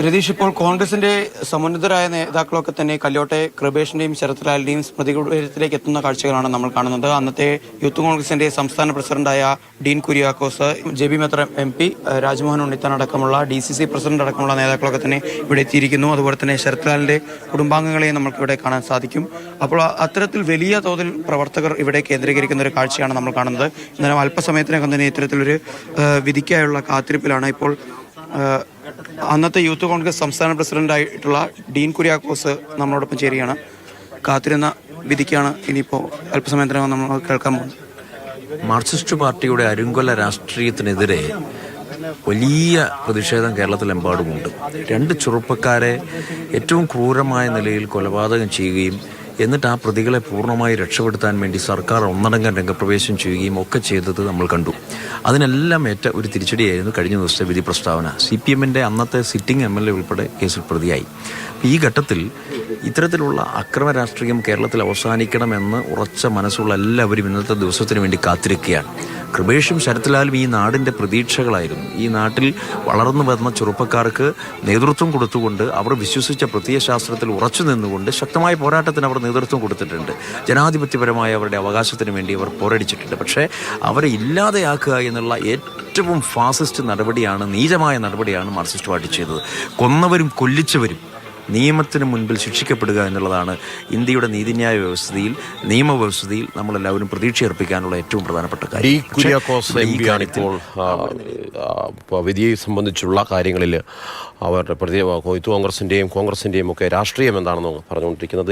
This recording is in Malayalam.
രതീഷ്, ഇപ്പോൾ കോൺഗ്രസിന്റെ സമുന്നതരായ നേതാക്കളൊക്കെ തന്നെ കല്യോട്ടെ കൃപേഷിന്റെയും ശരത്ലാലിന്റെയും സ്മൃതി കുടീരത്തിലേക്ക് എത്തുന്ന കാഴ്ചകളാണ് നമ്മൾ കാണുന്നത്. അന്നത്തെ യൂത്ത് കോൺഗ്രസിന്റെ സംസ്ഥാന പ്രസിഡന്റായ ഡീൻ കുര്യാക്കോസ്, ജെബി മെത്ര MP, രാജ്മോഹൻ ഉണ്ണിത്താൻ അടക്കമുള്ള DCC പ്രസിഡന്റ് അടക്കമുള്ള നേതാക്കളൊക്കെ തന്നെ ഇവിടെ എത്തിയിരിക്കുന്നു. അതുപോലെ തന്നെ ശരത്ലാലിന്റെ കുടുംബാംഗങ്ങളെയും നമുക്ക് ഇവിടെ കാണാൻ സാധിക്കും. അപ്പോൾ അത്തരത്തിൽ വലിയ തോതിൽ പ്രവർത്തകർ ഇവിടെ കേന്ദ്രീകരിക്കുന്ന ഒരു കാഴ്ചയാണ് നമ്മൾ കാണുന്നത്. എന്നാലും അല്പസമയത്തിനകം തന്നെ ഇത്തരത്തിലൊരു വിധിക്കായുള്ള കാത്തിരിപ്പിലാണ്. ഇപ്പോൾ അന്നത്തെ യൂത്ത് കോൺഗ്രസ് സംസ്ഥാന പ്രസിഡന്റായിട്ടുള്ള ഡീൻ കുര്യാക്കോസ് നമ്മളോടൊപ്പം ചേരുകയാണ്. കാത്തിരുന്ന വിധിക്കാണ് ഇനിയിപ്പോൾ അല്പസമയത്തിനകം നമ്മൾ കേൾക്കാൻ പോകുന്നത്. മാർക്സിസ്റ്റ് പാർട്ടിയുടെ അരുങ്കൊല രാഷ്ട്രീയത്തിനെതിരെ വലിയ പ്രതിഷേധം കേരളത്തിലെമ്പാടുമുണ്ട്. 2 ചെറുപ്പക്കാരെ ഏറ്റവും ക്രൂരമായ നിലയിൽ കൊലപാതകം ചെയ്യുകയും എന്നിട്ട് ആ പ്രതികളെ പൂർണ്ണമായി രക്ഷപ്പെടുത്താൻ വേണ്ടി സർക്കാർ ഒന്നടങ്കം രംഗപ്രവേശം ചെയ്യുകയും ഒക്കെ ചെയ്തത് നമ്മൾ കണ്ടു. അതിനെല്ലാം ഏറ്റ ഒരു തിരിച്ചടിയായിരുന്നു കഴിഞ്ഞ ദിവസത്തെ വിധി പ്രസ്താവന. CPM-ന്റെ അന്നത്തെ സിറ്റിംഗ് MLA ഉൾപ്പെടെ കേസിൽ പ്രതിയായി. ഈ ഘട്ടത്തിൽ ഇത്തരത്തിലുള്ള അക്രമ രാഷ്ട്രീയം കേരളത്തിൽ അവസാനിക്കണമെന്ന് ഉറച്ച മനസ്സുള്ള എല്ലാവരും ഇന്നത്തെ ദിവസത്തിന് വേണ്ടി കാത്തിരിക്കുകയാണ്. കൃപേഷും ശരത്ലാലും ഈ നാടിൻ്റെ പ്രതീക്ഷകളായിരുന്നു. ഈ നാട്ടിൽ വളർന്നു വന്ന ചെറുപ്പക്കാർക്ക് നേതൃത്വം കൊടുത്തുകൊണ്ട് അവർ വിശ്വസിച്ച പ്രത്യയശാസ്ത്രത്തിൽ ഉറച്ചു നിന്നുകൊണ്ട് ശക്തമായ പോരാട്ടത്തിന് അവർ നേതൃത്വം കൊടുത്തിട്ടുണ്ട്. ജനാധിപത്യപരമായ അവരുടെ അവകാശത്തിന് വേണ്ടി അവർ പോരടിച്ചിട്ടുണ്ട്. പക്ഷേ അവരെ ഇല്ലാതെയാക്കുക എന്നുള്ള ഏറ്റവും ഫാസിസ്റ്റ് നടപടിയാണ്, നീചമായ നടപടിയാണ് മാർക്സിസ്റ്റ് പാർട്ടി ചെയ്തത്. കൊന്നവരും കൊല്ലിച്ചവരും നിയമത്തിന് മുൻപിൽ ശിക്ഷിക്കപ്പെടുക എന്നുള്ളതാണ് ഇന്ത്യയുടെ നീതിന്യായ വ്യവസ്ഥയിൽ, നിയമവ്യവസ്ഥയിൽ നമ്മളെല്ലാവരും പ്രതീക്ഷയർപ്പിക്കാനുള്ള ഏറ്റവും പ്രധാനപ്പെട്ട കാര്യം. ഇപ്പോൾ വിധിയെ സംബന്ധിച്ചുള്ള കാര്യങ്ങളിൽ അവരുടെ യൂത്ത് കോൺഗ്രസിൻ്റെയും ഒക്കെ രാഷ്ട്രീയം എന്താണെന്ന് പറഞ്ഞുകൊണ്ടിരിക്കുന്നത്.